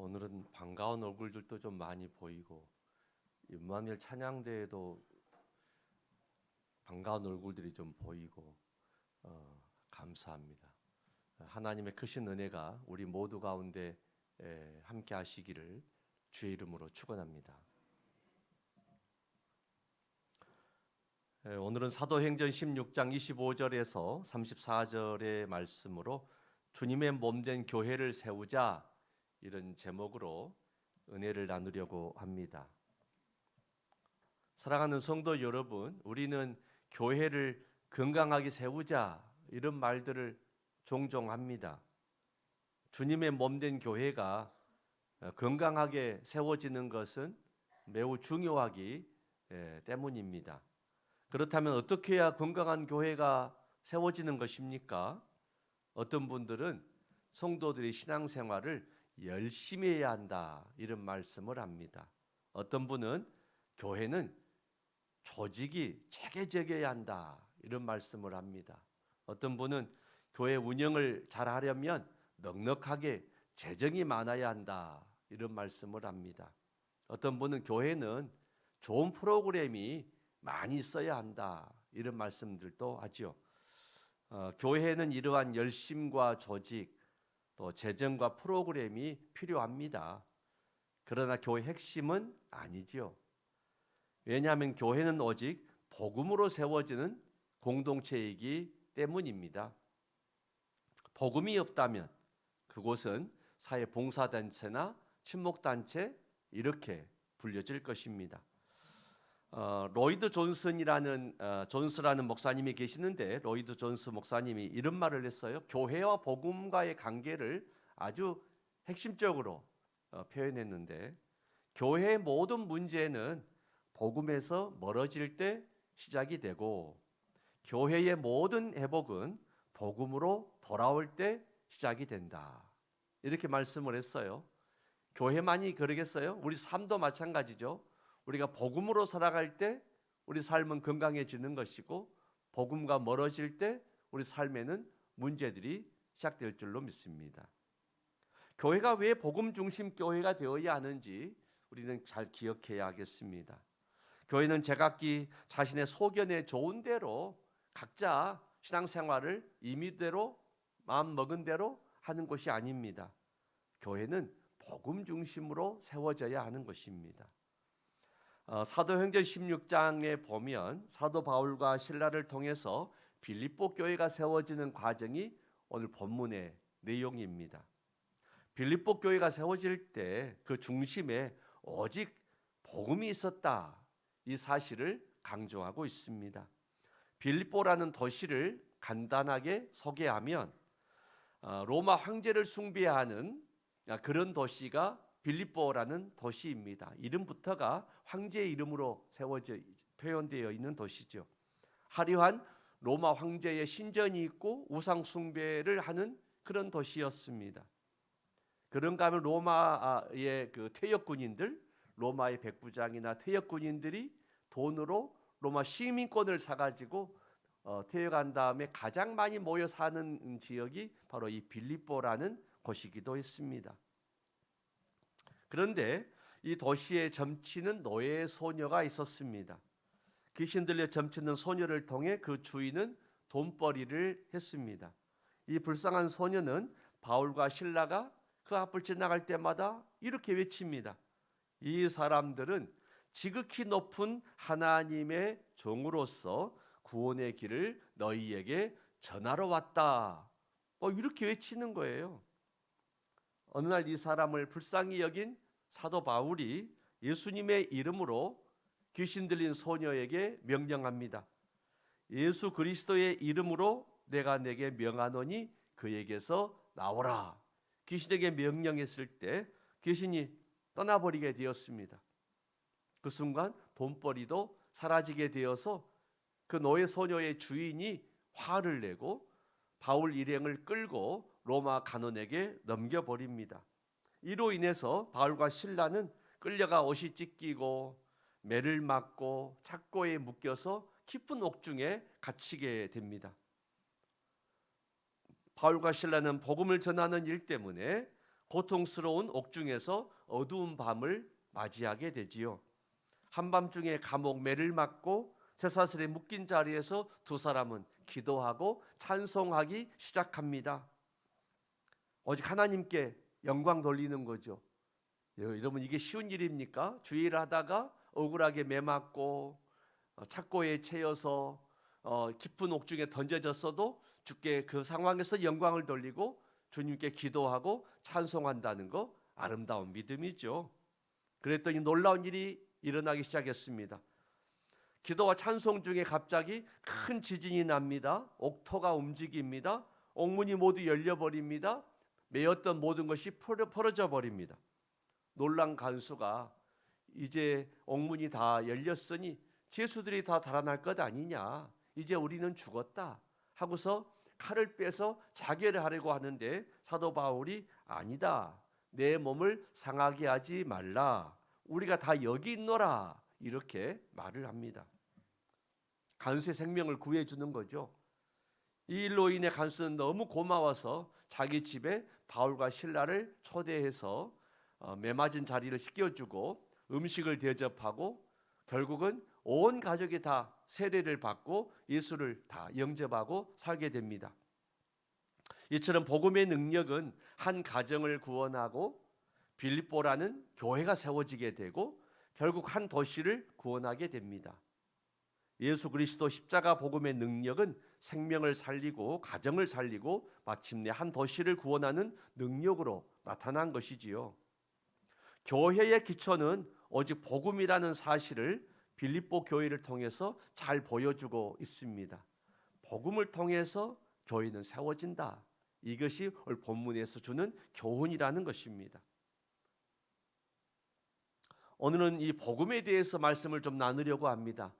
오늘은 반가운 얼굴들도 좀 많이 보이고 임마누엘 찬양대에도 반가운 얼굴들이 좀 보이고 감사합니다. 하나님의 크신 은혜가 우리 모두 가운데 함께 하시기를 주의 이름으로 축원합니다. 오늘은 사도행전 16장 25절에서 34절의 말씀으로 주님의 몸된 교회를 세우자, 이런 제목으로 은혜를 나누려고 합니다. 사랑하는 성도 여러분, 우리는 교회를 건강하게 세우자, 이런 말들을 종종 합니다. 주님의 몸된 교회가 건강하게 세워지는 것은 매우 중요하기 때문입니다. 그렇다면 어떻게 해야 건강한 교회가 세워지는 것입니까? 어떤 분들은 성도들이 신앙생활을 열심히 해야 한다, 이런 말씀을 합니다. 어떤 분은 교회는 조직이 체계적이어야 한다, 이런 말씀을 합니다. 어떤 분은 교회 운영을 잘 하려면 넉넉하게 재정이 많아야 한다, 이런 말씀을 합니다. 어떤 분은 교회는 좋은 프로그램이 많이 있어야 한다, 이런 말씀들도 하죠. 교회에는 이러한 열심과 조직, 또 재정과 프로그램이 필요합니다. 그러나 교회 핵심은 아니죠. 왜냐하면 교회는 오직 복음으로 세워지는 공동체이기 때문입니다. 복음이 없다면 그곳은 사회봉사단체나 친목단체, 이렇게 불려질 것입니다. 로이드 존스라는 목사님이 계시는데, 로이드 존스 목사님이 이런 말을 했어요. 교회와 복음과의 관계를 아주 핵심적으로 표현했는데, 교회의 모든 문제는 복음에서 멀어질 때 시작이 되고, 교회의 모든 회복은 복음으로 돌아올 때 시작이 된다, 이렇게 말씀을 했어요. 교회만이 그러겠어요? 우리 삶도 마찬가지죠. 우리가 복음으로 살아갈 때 우리 삶은 건강해지는 것이고, 복음과 멀어질 때 우리 삶에는 문제들이 시작될 줄로 믿습니다. 교회가 왜 복음 중심 교회가 되어야 하는지 우리는 잘 기억해야 하겠습니다. 교회는 제각기 자신의 소견에 좋은 대로 각자 신앙생활을 임의대로 마음 먹은 대로 하는 것이 아닙니다. 교회는 복음 중심으로 세워져야 하는 것입니다. 사도행전 16장에 보면 사도 바울과 실라를 통해서 빌립보 교회가 세워지는 과정이 오늘 본문의 내용입니다. 빌립보 교회가 세워질 때 그 중심에 오직 복음이 있었다, 이 사실을 강조하고 있습니다. 빌립보라는 도시를 간단하게 소개하면 로마 황제를 숭배하는 그런 도시가 빌립보라는 도시입니다. 이름부터가 황제의 이름으로 세워져 표현되어 있는 도시죠. 화려한 로마 황제의 신전이 있고 우상 숭배를 하는 그런 도시였습니다. 그런가 하면 로마의 그 퇴역군인들, 로마의 백부장이나 퇴역군인들이 돈으로 로마 시민권을 사가지고 퇴역한 다음에 가장 많이 모여 사는 지역이 바로 이 빌립보라는 곳이기도 했습니다. 그런데 이 도시에 점치는 노예 소녀가 있었습니다. 귀신 들려 점치는 소녀를 통해 그 주인은 돈벌이를 했습니다. 이 불쌍한 소녀는 바울과 실라가 그 앞을 지나갈 때마다 이렇게 외칩니다. 이 사람들은 지극히 높은 하나님의 종으로서 구원의 길을 너희에게 전하러 왔다, 이렇게 외치는 거예요. 어느 날 이 사람을 불쌍히 여긴 사도 바울이 예수님의 이름으로 귀신 들린 소녀에게 명령합니다. 예수 그리스도의 이름으로 내가 내게 명하노니 그에게서 나오라. 귀신에게 명령했을 때 귀신이 떠나버리게 되었습니다. 그 순간 돈벌이도 사라지게 되어서 그 노예 소녀의 주인이 화를 내고 바울 일행을 끌고 로마 간원에게 넘겨버립니다. 이로 인해서 바울과 실라는 끌려가 옷이 찢기고 매를 맞고 착고에 묶여서 깊은 옥중에 갇히게 됩니다. 바울과 실라는 복음을 전하는 일 때문에 고통스러운 옥중에서 어두운 밤을 맞이하게 되지요. 한밤중에 감옥 매를 맞고 쇠사슬에 묶인 자리에서 두 사람은 기도하고 찬송하기 시작합니다. 오직 하나님께 영광 돌리는 거죠. 여러분, 이게 쉬운 일입니까? 주일을 하다가 억울하게 매맞고 착고에 채여서 깊은 옥중에 던져졌어도 주께 그 상황에서 영광을 돌리고 주님께 기도하고 찬송한다는 거, 아름다운 믿음이죠. 그랬더니 놀라운 일이 일어나기 시작했습니다. 기도와 찬송 중에 갑자기 큰 지진이 납니다. 옥토가 움직입니다. 옥문이 모두 열려버립니다. 매였던 모든 것이 풀어져 버립니다. 놀란 간수가 이제 옥문이 다 열렸으니 죄수들이 다 달아날 것 아니냐, 이제 우리는 죽었다 하고서 칼을 빼서 자결을 하려고 하는데 사도 바울이 아니다, 내 몸을 상하게 하지 말라, 우리가 다 여기 있노라, 이렇게 말을 합니다. 간수의 생명을 구해주는 거죠. 이 일로 인해 간수는 너무 고마워서 자기 집에 바울과 실라를 초대해서 매맞은 자리를 씻겨주고 음식을 대접하고 결국은 온 가족이 다 세례를 받고 예수를 다 영접하고 살게 됩니다. 이처럼 복음의 능력은 한 가정을 구원하고 빌립보라는 교회가 세워지게 되고 결국 한 도시를 구원하게 됩니다. 예수 그리스도 십자가 복음의 능력은 생명을 살리고 가정을 살리고 마침내 한 도시를 구원하는 능력으로 나타난 것이지요. 교회의 기초는 오직 복음이라는 사실을 빌립보 교회를 통해서 잘 보여주고 있습니다. 복음을 통해서 교회는 세워진다. 이것이 오늘 본문에서 주는 교훈이라는 것입니다. 오늘은 이 복음에 대해서 말씀을 좀 나누려고 합니다.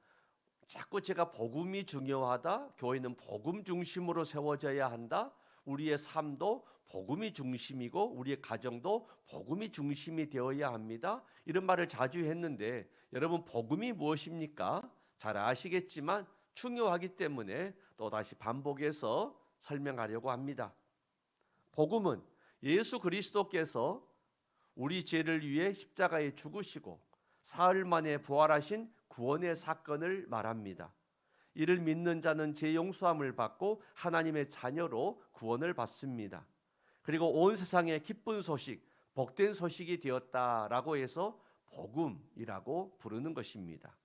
자꾸 제가 복음이 중요하다, 교회는 복음 중심으로 세워져야 한다, 우리의 삶도 복음이 중심이고 우리의 가정도 복음이 중심이 되어야 합니다, 이런 말을 자주 했는데 여러분, 복음이 무엇입니까? 잘 아시겠지만 중요하기 때문에 또다시 반복해서 설명하려고 합니다. 복음은 예수 그리스도께서 우리 죄를 위해 십자가에 죽으시고 사흘 만에 부활하신 구원의 사건을 말합니다. 이를 믿는 자는 죄 용서함을 받고 하나님의 자녀로 구원을 받습니다. 그리고 온 세상에 기쁜 소식, 복된 소식이 되었다라고 해서 복음이라고 부르는 것입니다.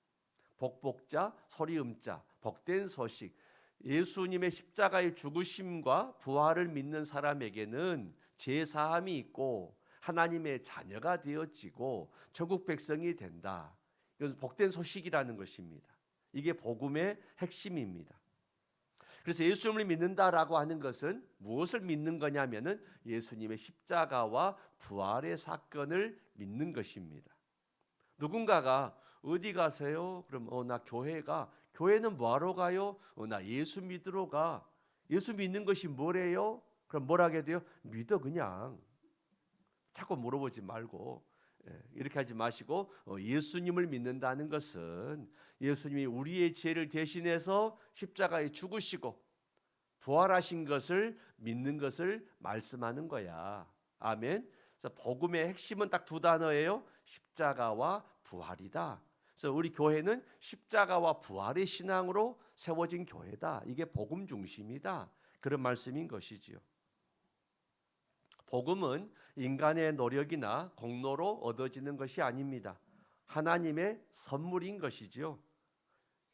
복복자, 소리음자, 복된 소식. 예수님의 십자가의 죽으심과 부활을 믿는 사람에게는 죄 사함이 있고 하나님의 자녀가 되어지고 천국 백성이 된다. 이것은 복된 소식이라는 것입니다. 이게 복음의 핵심입니다. 그래서 예수님을 믿는다라고 하는 것은 무엇을 믿는 거냐면은 예수님의 십자가와 부활의 사건을 믿는 것입니다. 누군가가 어디 가세요? 그럼 나 교회가. 교회는 뭐하러 가요? 나 예수 믿으러 가. 예수 믿는 것이 뭐래요? 그럼 뭘 하게 돼요? 믿어 그냥. 자꾸 물어보지 말고 이렇게 하지 마시고 예수님을 믿는다는 것은 예수님이 우리의 죄를 대신해서 십자가에 죽으시고 부활하신 것을 믿는 것을 말씀하는 거야. 아멘. 그래서 복음의 핵심은 딱 두 단어예요. 십자가와 부활이다. 그래서 우리 교회는 십자가와 부활의 신앙으로 세워진 교회다. 이게 복음 중심이다. 그런 말씀인 것이지요. 복음은 인간의 노력이나 공로로 얻어지는 것이 아닙니다. 하나님의 선물인 것이지요.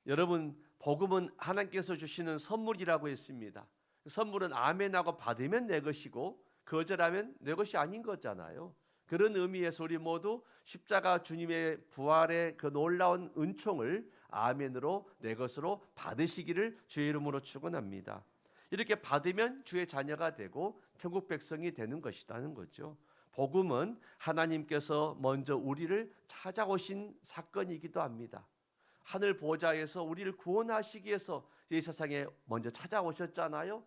여러분, 복음은 하나님께서 주시는 선물이라고 했습니다. 선물은 아멘하고 받으면 내 것이고 거절하면 내 것이 아닌 거잖아요. 그런 의미에서 우리 모두 십자가 주님의 부활의 그 놀라운 은총을 아멘으로 내 것으로 받으시기를 주의 이름으로 축원합니다. 이렇게 받으면 주의 자녀가 되고 천국 백성이 되는 것이라는 거죠. 복음은 하나님께서 먼저 우리를 찾아오신 사건이기도 합니다. 하늘 보좌에서 우리를 구원하시기 위해서 이 세상에 먼저 찾아오셨잖아요.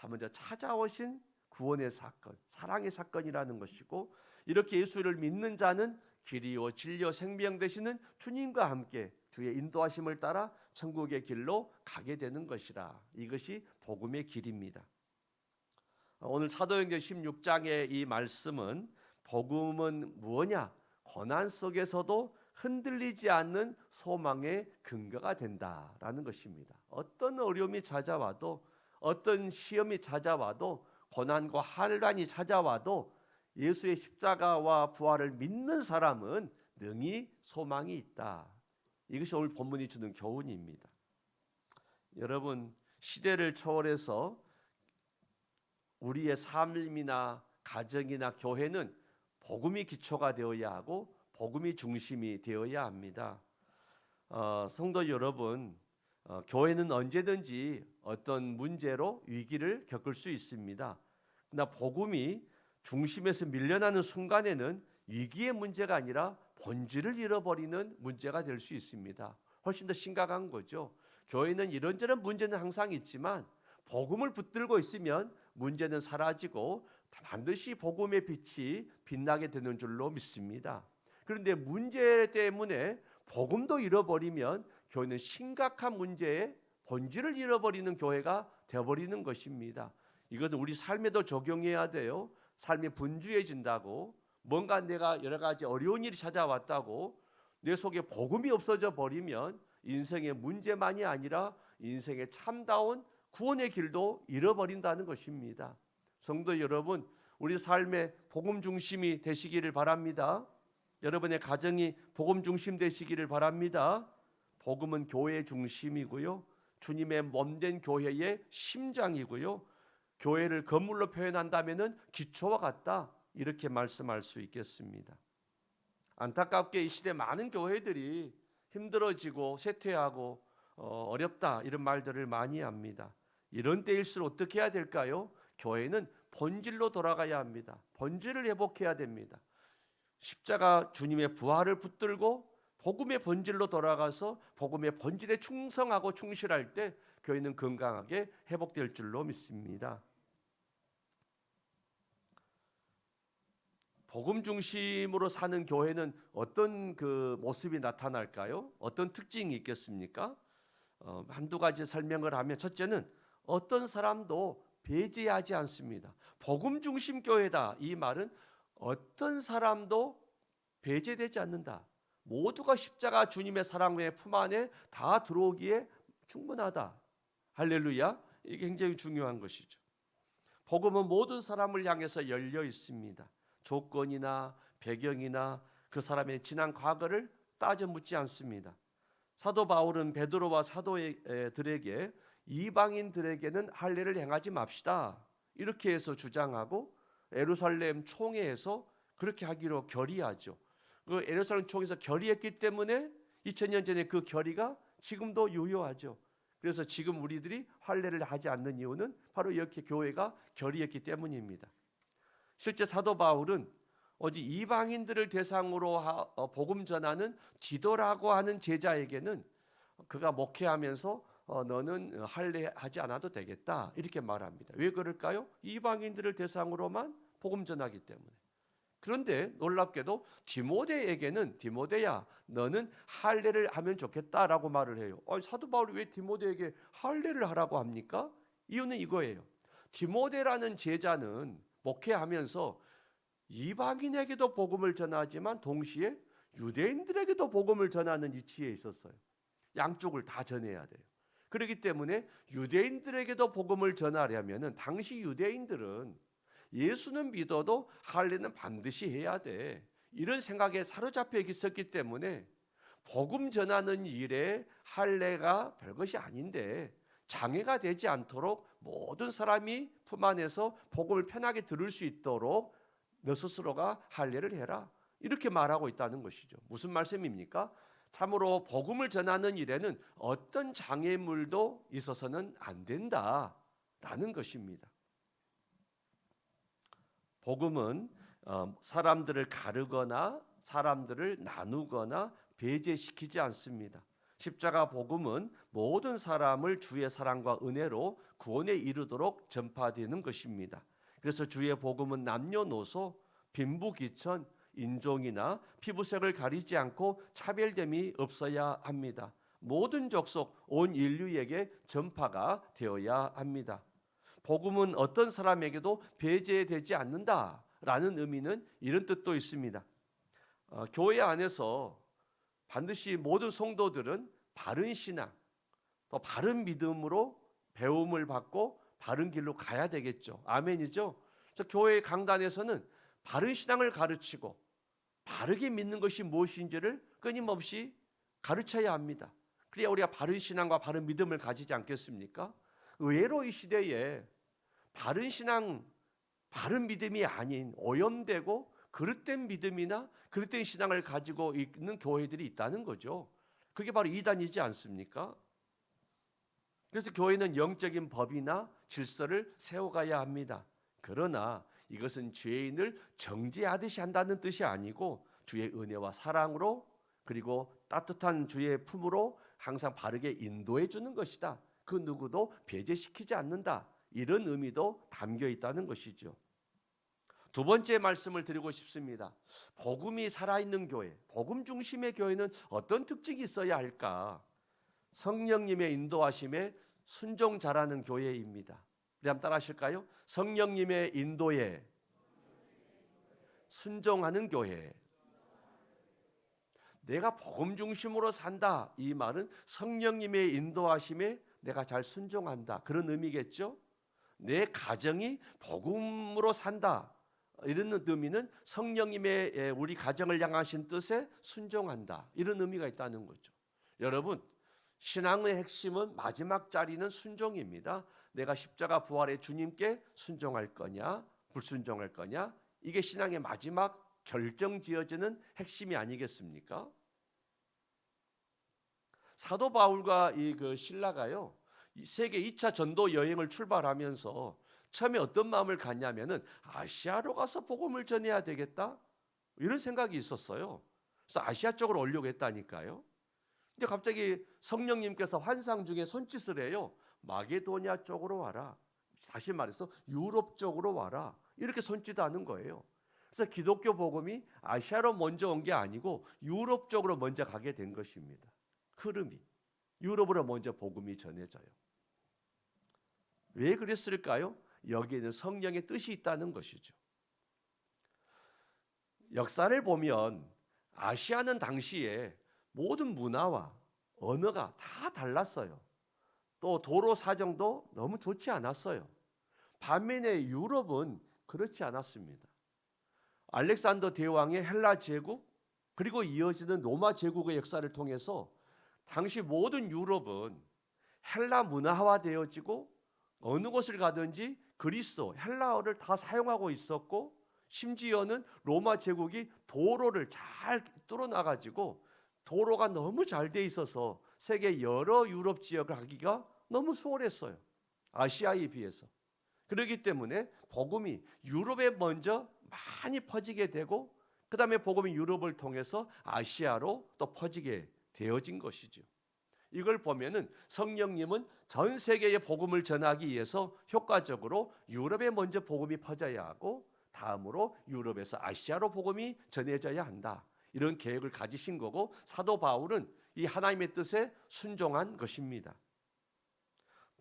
먼저 찾아오신 구원의 사건, 사랑의 사건이라는 것이고, 이렇게 예수를 믿는 자는 길이요 진리요 생명 되시는 주님과 함께 주의 인도하심을 따라 천국의 길로 가게 되는 것이라. 이것이 복음의 길입니다. 오늘 사도행전 16장의 이 말씀은 복음은 무엇냐? 고난 속에서도 흔들리지 않는 소망의 근거가 된다라는 것입니다. 어떤 어려움이 찾아와도, 어떤 시험이 찾아와도, 고난과 환란이 찾아와도 예수의 십자가와 부활을 믿는 사람은 능히 소망이 있다. 이것이 오늘 본문이 주는 교훈입니다. 여러분, 시대를 초월해서 우리의 삶이나 가정이나 교회는 복음이 기초가 되어야 하고 복음이 중심이 되어야 합니다. 성도 여러분, 교회는 언제든지 어떤 문제로 위기를 겪을 수 있습니다. 그러나 복음이 중심에서 밀려나는 순간에는 위기의 문제가 아니라 본질을 잃어버리는 문제가 될 수 있습니다. 훨씬 더 심각한 거죠. 교회는 이런저런 문제는 항상 있지만 복음을 붙들고 있으면 문제는 사라지고 반드시 복음의 빛이 빛나게 되는 줄로 믿습니다. 그런데 문제 때문에 복음도 잃어버리면 교회는 심각한 문제의 본질을 잃어버리는 교회가 되어버리는 것입니다. 이것은 우리 삶에도 적용해야 돼요. 삶이 분주해진다고, 뭔가 내가 여러 가지 어려운 일이 찾아왔다고 내 속에 복음이 없어져 버리면 인생의 문제만이 아니라 인생의 참다운 구원의 길도 잃어버린다는 것입니다. 성도 여러분, 우리 삶의 복음 중심이 되시기를 바랍니다. 여러분의 가정이 복음 중심 되시기를 바랍니다. 복음은 교회 중심이고요, 주님의 몸된 교회의 심장이고요, 교회를 건물로 표현한다면은 기초와 같다, 이렇게 말씀할 수 있겠습니다. 안타깝게 이 시대 많은 교회들이 힘들어지고 쇠퇴하고 어렵다, 이런 말들을 많이 합니다. 이런 때일수록 어떻게 해야 될까요? 교회는 본질로 돌아가야 합니다. 본질을 회복해야 됩니다. 십자가 주님의 부활을 붙들고 복음의 본질로 돌아가서 복음의 본질에 충성하고 충실할 때 교회는 건강하게 회복될 줄로 믿습니다. 복음 중심으로 사는 교회는 어떤 그 모습이 나타날까요? 어떤 특징이 있겠습니까? 한두 가지 설명을 하면, 첫째는 어떤 사람도 배제하지 않습니다. 복음 중심 교회다, 이 말은 어떤 사람도 배제되지 않는다. 모두가 십자가 주님의 사랑의 품 안에 다 들어오기에 충분하다. 할렐루야. 이게 굉장히 중요한 것이죠. 복음은 모든 사람을 향해서 열려 있습니다. 조건이나 배경이나 그 사람의 지난 과거를 따져 묻지 않습니다. 사도 바울은 베드로와 사도들에게 이방인들에게는 할례를 행하지 맙시다, 이렇게 해서 주장하고 예루살렘 총회에서 그렇게 하기로 결의하죠. 그 예루살렘 총회에서 결의했기 때문에 2000년 전에 그 결의가 지금도 유효하죠. 그래서 지금 우리들이 할례를 하지 않는 이유는 바로 이렇게 교회가 결의했기 때문입니다. 실제 사도 바울은 오직 이방인들을 대상으로 복음 전하는 디도라고 하는 제자에게는 그가 목회하면서 너는 할례하지 않아도 되겠다, 이렇게 말합니다. 왜 그럴까요? 이방인들을 대상으로만 복음 전하기 때문에. 그런데 놀랍게도 디모데에게는 디모데야, 너는 할례를 하면 좋겠다라고 말을 해요. 사도 바울이 왜 디모데에게 할례를 하라고 합니까? 이유는 이거예요. 디모데라는 제자는 목회하면서 이방인에게도 복음을 전하지만 동시에 유대인들에게도 복음을 전하는 위치에 있었어요. 양쪽을 다 전해야 돼요. 그렇기 때문에 유대인들에게도 복음을 전하려면은 당시 유대인들은 예수는 믿어도 할례는 반드시 해야 돼, 이런 생각에 사로잡혀 있었기 때문에 복음 전하는 일에 할례가 별것이 아닌데 장애가 되지 않도록 모든 사람이 품 안에서 복음을 편하게 들을 수 있도록 너 스스로가 할례를 해라, 이렇게 말하고 있다는 것이죠. 무슨 말씀입니까? 참으로 복음을 전하는 일에는 어떤 장애물도 있어서는 안 된다라는 것입니다. 복음은 사람들을 가르거나 사람들을 나누거나 배제시키지 않습니다. 십자가 복음은 모든 사람을 주의 사랑과 은혜로 구원에 이르도록 전파되는 것입니다. 그래서 주의 복음은 남녀노소, 빈부귀천, 인종이나 피부색을 가리지 않고 차별됨이 없어야 합니다. 모든 족속, 온 인류에게 전파가 되어야 합니다. 복음은 어떤 사람에게도 배제되지 않는다, 라는 의미는 이런 뜻도 있습니다. 교회 안에서 반드시 모든 성도들은 바른 신앙, 또 바른 믿음으로 배움을 받고 바른 길로 가야 되겠죠. 아멘이죠. 그래서 교회 강단에서는 바른 신앙을 가르치고 바르게 믿는 것이 무엇인지를 끊임없이 가르쳐야 합니다. 그래야 우리가 바른 신앙과 바른 믿음을 가지지 않겠습니까? 의외로 이 시대에 바른 신앙, 바른 믿음이 아닌 오염되고 그릇된 믿음이나 그릇된 신앙을 가지고 있는 교회들이 있다는 거죠. 그게 바로 이단이지 않습니까? 그래서 교회는 영적인 법이나 질서를 세워가야 합니다. 그러나 이것은 죄인을 정죄하듯이 한다는 뜻이 아니고 주의 은혜와 사랑으로 그리고 따뜻한 주의 품으로 항상 바르게 인도해 주는 것이다. 그 누구도 배제시키지 않는다. 이런 의미도 담겨 있다는 것이죠. 두 번째 말씀을 드리고 싶습니다. 복음이 살아있는 교회, 복음 중심의 교회는 어떤 특징이 있어야 할까? 성령님의 인도하심에 순종 잘하는 교회입니다. 우리 한번 따라 하실까요? 성령님의 인도에 순종하는 교회. 내가 복음 중심으로 산다. 이 말은 성령님의 인도하심에 내가 잘 순종한다. 그런 의미겠죠? 내 가정이 복음으로 산다. 이런 의미는 성령님의 우리 가정을 향하신 뜻에 순종한다. 이런 의미가 있다는 거죠. 여러분, 신앙의 핵심은 마지막 자리는 순종입니다. 내가 십자가 부활의 주님께 순종할 거냐, 불순종할 거냐, 이게 신앙의 마지막 결정지어지는 핵심이 아니겠습니까? 사도 바울과 이 신라가요, 세계 2차 전도 여행을 출발하면서 처음에 어떤 마음을 갖냐면은 아시아로 가서 복음을 전해야 되겠다 이런 생각이 있었어요. 그래서 아시아 쪽으로 오려고 했다니까요. 근데 갑자기 성령님께서 환상 중에 손짓을 해요. 마게도냐 쪽으로 와라. 다시 말해서 유럽 쪽으로 와라. 이렇게 손짓하는 거예요. 그래서 기독교 복음이 아시아로 먼저 온 게 아니고 유럽 쪽으로 먼저 가게 된 것입니다. 흐름이 유럽으로 먼저 복음이 전해져요. 왜 그랬을까요? 여기에는 성령의 뜻이 있다는 것이죠. 역사를 보면 아시아는 당시에 모든 문화와 언어가 다 달랐어요. 또 도로 사정도 너무 좋지 않았어요. 반면에 유럽은 그렇지 않았습니다. 알렉산더 대왕의 헬라 제국 그리고 이어지는 로마 제국의 역사를 통해서 당시 모든 유럽은 헬라 문화화되어지고 어느 곳을 가든지 그리스어, 헬라어를 다 사용하고 있었고 심지어는 로마 제국이 도로를 잘 뚫어놔가지고 도로가 너무 잘 돼 있어서 세계 여러 유럽 지역을 가기가 너무 수월했어요. 아시아에 비해서. 그렇기 때문에 복음이 유럽에 먼저 많이 퍼지게 되고 그 다음에 복음이 유럽을 통해서 아시아로 또 퍼지게 되어진 것이죠. 이걸 보면은 성령님은 전 세계에 복음을 전하기 위해서 효과적으로 유럽에 먼저 복음이 퍼져야 하고 다음으로 유럽에서 아시아로 복음이 전해져야 한다. 이런 계획을 가지신 거고 사도 바울은 이 하나님의 뜻에 순종한 것입니다.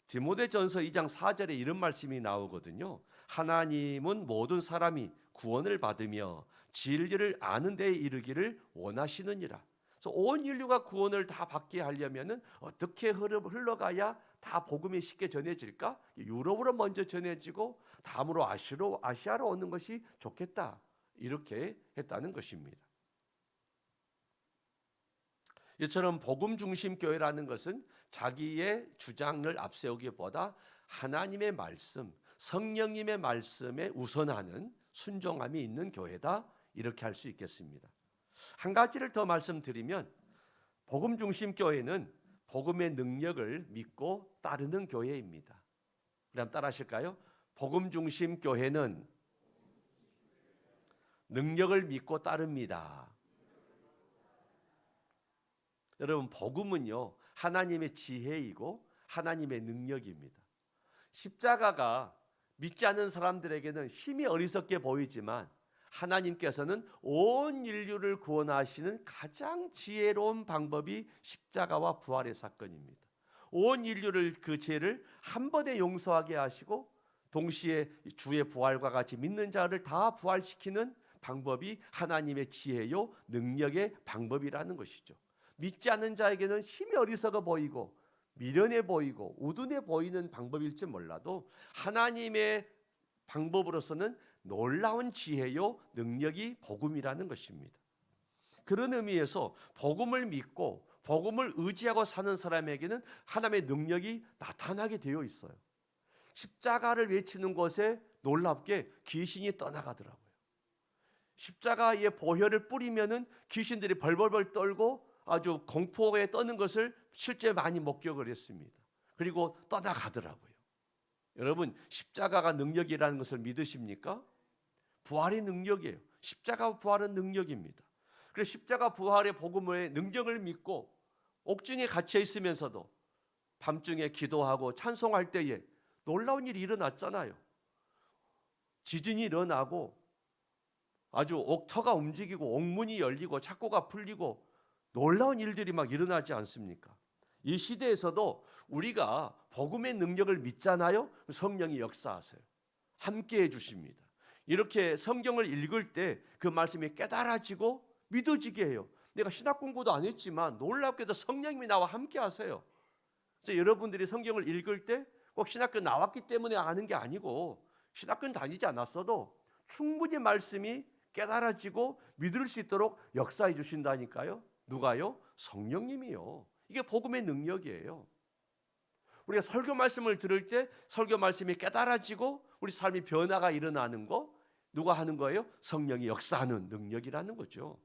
디모데전서 2장 4절에 이런 말씀이 나오거든요. 하나님은 모든 사람이 구원을 받으며 진리를 아는 데에 이르기를 원하시느니라. 그래서 온 인류가 구원을 다 받게 하려면은 어떻게 흘러가야 다 복음이 쉽게 전해질까? 유럽으로 먼저 전해지고 다음으로 아시아로 오는 것이 좋겠다. 이렇게 했다는 것입니다. 이처럼 복음 중심 교회라는 것은 자기의 주장을 앞세우기보다 하나님의 말씀, 성령님의 말씀에 우선하는 순종함이 있는 교회다. 이렇게 할 수 있겠습니다. 한 가지를 더 말씀드리면 복음 중심 교회는 복음의 능력을 믿고 따르는 교회입니다. 그럼 따라 하실까요? 복음 중심 교회는 능력을 믿고 따릅니다. 여러분, 복음은요 하나님의 지혜이고 하나님의 능력입니다. 십자가가 믿지 않는 사람들에게는 심히 어리석게 보이지만 하나님께서는 온 인류를 구원하시는 가장 지혜로운 방법이 십자가와 부활의 사건입니다. 온 인류를 그 죄를 한 번에 용서하게 하시고 동시에 주의 부활과 같이 믿는 자를 다 부활시키는 방법이 하나님의 지혜요 능력의 방법이라는 것이죠. 믿지 않는 자에게는 심히 어리석어 보이고 미련해 보이고 우둔해 보이는 방법일지 몰라도 하나님의 방법으로서는 놀라운 지혜요 능력이 복음이라는 것입니다. 그런 의미에서 복음을 믿고 복음을 의지하고 사는 사람에게는 하나님의 능력이 나타나게 되어 있어요. 십자가를 외치는 곳에 놀랍게 귀신이 떠나가더라고요. 십자가의 보혈을 뿌리면은 귀신들이 벌벌벌 떨고 아주 공포에 떠는 것을 실제 많이 목격을 했습니다. 그리고 떠나가더라고요. 여러분, 십자가가 능력이라는 것을 믿으십니까? 부활의 능력이에요. 십자가 부활은 능력입니다. 그래서 십자가 부활의 복음의 능력을 믿고 옥중에 갇혀 있으면서도 밤중에 기도하고 찬송할 때에 놀라운 일이 일어났잖아요. 지진이 일어나고 아주 옥터가 움직이고 옥문이 열리고 창고가 풀리고 놀라운 일들이 막 일어나지 않습니까? 이 시대에서도 우리가 복음의 능력을 믿잖아요. 성령이 역사하세요. 함께 해주십니다. 이렇게 성경을 읽을 때 그 말씀이 깨달아지고 믿어지게 해요. 내가 신학 공부도 안 했지만 놀랍게도 성령님이 나와 함께 하세요. 그래서 여러분들이 성경을 읽을 때 꼭 신학교 나왔기 때문에 아는 게 아니고 신학교는 다니지 않았어도 충분히 말씀이 깨달아지고 믿을 수 있도록 역사해 주신다니까요. 누가요? 성령님이요. 이게 복음의 능력이에요. 우리가 설교 말씀을 들을 때 설교 말씀이 깨달아지고 우리 삶이 변화가 일어나는 거 누가 하는 거예요? 성령이 역사하는 능력이라는 거죠.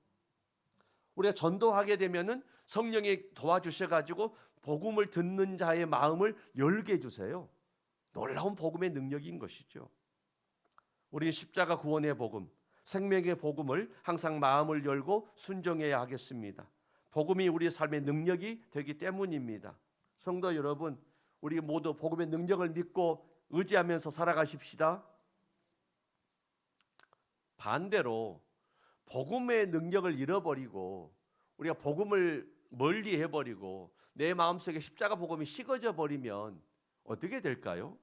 우리가 전도하게 되면은 성령이 도와주셔가지고 복음을 듣는 자의 마음을 열게 해주세요. 놀라운 복음의 능력인 것이죠. 우리 십자가 구원의 복음, 생명의 복음을 항상 마음을 열고 순종해야 하겠습니다. 복음이 우리 삶의 능력이 되기 때문입니다. 성도 여러분, 우리 모두 복음의 능력을 믿고 의지하면서 살아가십시다. 반대로 복음의 능력을 잃어버리고 우리가 복음을 멀리 해버리고 내 마음속에 십자가 복음이 식어져 버리면 어떻게 될까요?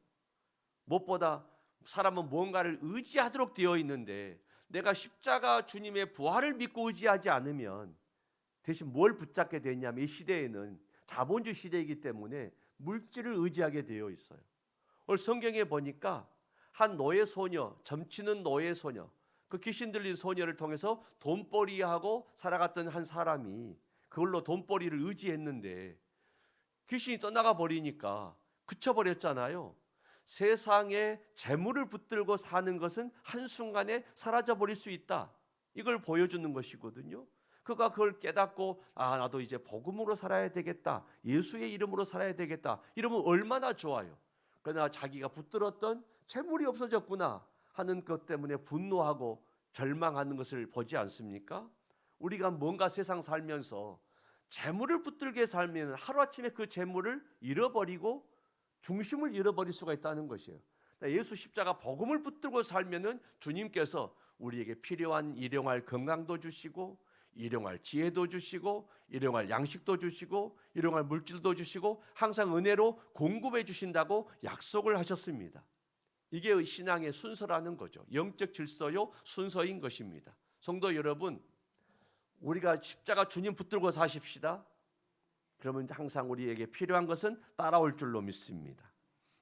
무엇보다 사람은 무언가를 의지하도록 되어 있는데 내가 십자가 주님의 부활을 믿고 의지하지 않으면 대신 뭘 붙잡게 되냐면 이 시대에는 자본주의 시대이기 때문에 물질을 의지하게 되어 있어요. 오늘 성경에 보니까 한 노예 소녀, 점치는 노예 소녀, 그 귀신 들린 소녀를 통해서 돈벌이하고 살아갔던 한 사람이 그걸로 돈벌이를 의지했는데 귀신이 떠나가 버리니까 그쳐버렸잖아요. 세상에 재물을 붙들고 사는 것은 한순간에 사라져 버릴 수 있다. 이걸 보여주는 것이거든요. 그가 그걸 깨닫고 나도 이제 복음으로 살아야 되겠다. 예수의 이름으로 살아야 되겠다. 이러면 얼마나 좋아요. 그러나 자기가 붙들었던 재물이 없어졌구나 하는 것 때문에 분노하고 절망하는 것을 보지 않습니까? 우리가 뭔가 세상 살면서 재물을 붙들게 살면 하루아침에 그 재물을 잃어버리고 중심을 잃어버릴 수가 있다는 것이에요. 예수 십자가 복음을 붙들고 살면은 주님께서 우리에게 필요한 일용할 건강도 주시고 일용할 지혜도 주시고 일용할 양식도 주시고 일용할 물질도 주시고 항상 은혜로 공급해 주신다고 약속을 하셨습니다. 이게 신앙의 순서라는 거죠. 영적 질서요 순서인 것입니다. 성도 여러분, 우리가 십자가 주님 붙들고 사십시다. 그러면 항상 우리에게 필요한 것은 따라올 줄로 믿습니다.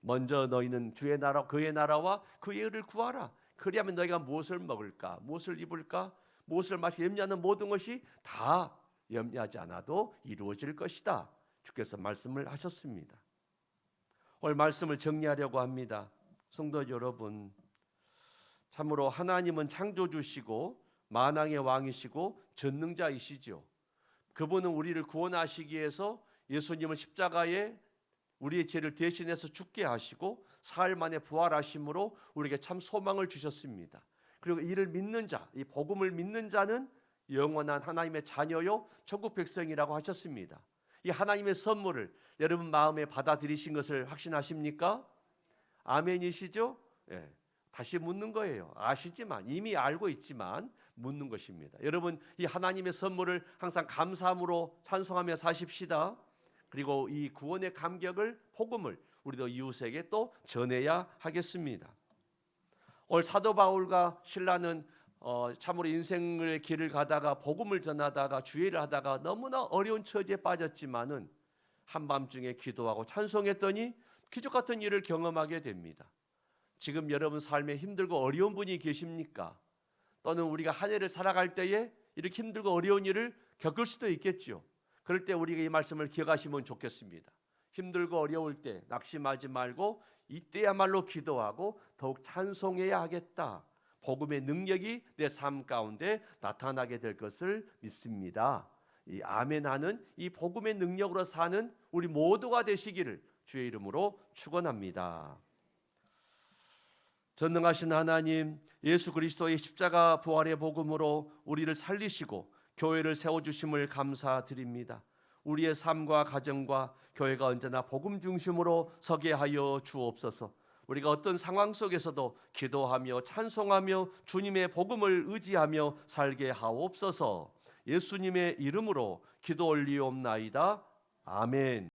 먼저 너희는 주의 나라 그의 나라와 그의 의를 구하라. 그리하면 너희가 무엇을 먹을까 무엇을 입을까 무엇을 마실까 염려하는 모든 것이 다 염려하지 않아도 이루어질 것이다. 주께서 말씀을 하셨습니다. 오늘 말씀을 정리하려고 합니다. 성도 여러분, 참으로 하나님은 창조주시고 만왕의 왕이시고 전능자이시죠. 그분은 우리를 구원하시기 위해서 예수님을 십자가에 우리의 죄를 대신해서 죽게 하시고 사흘 만에 부활하심으로 우리에게 참 소망을 주셨습니다. 그리고 이를 믿는 자, 이 복음을 믿는 자는 영원한 하나님의 자녀요 천국 백성이라고 하셨습니다. 이 하나님의 선물을 여러분 마음에 받아들이신 것을 확신하십니까? 아멘이시죠? 예. 다시 묻는 거예요. 아시지만 이미 알고 있지만 묻는 것입니다. 여러분 이 하나님의 선물을 항상 감사함으로 찬송하며 사십시다. 그리고 이 구원의 감격을 복음을 우리도 이웃에게 또 전해야 하겠습니다. 오늘 사도 바울과 실라는 참으로 인생의 길을 가다가 복음을 전하다가 주의를 하다가 너무나 어려운 처지에 빠졌지만은 한밤중에 기도하고 찬송했더니 기적 같은 일을 경험하게 됩니다. 지금 여러분 삶에 힘들고 어려운 분이 계십니까? 또는 우리가 한 해를 살아갈 때에 이렇게 힘들고 어려운 일을 겪을 수도 있겠죠. 그럴 때 우리가 이 말씀을 기억하시면 좋겠습니다. 힘들고 어려울 때 낙심하지 말고 이때야말로 기도하고 더욱 찬송해야 하겠다. 복음의 능력이 내 삶 가운데 나타나게 될 것을 믿습니다. 이 아멘하는 이 복음의 능력으로 사는 우리 모두가 되시기를 주의 이름으로 축원합니다. 전능하신 하나님, 예수 그리스도의 십자가 부활의 복음으로 우리를 살리시고 교회를 세워주심을 감사드립니다. 우리의 삶과 가정과 교회가 언제나 복음 중심으로 서게 하여 주옵소서. 우리가 어떤 상황 속에서도 기도하며 찬송하며 주님의 복음을 의지하며 살게 하옵소서. 예수님의 이름으로 기도 올리옵나이다. 아멘.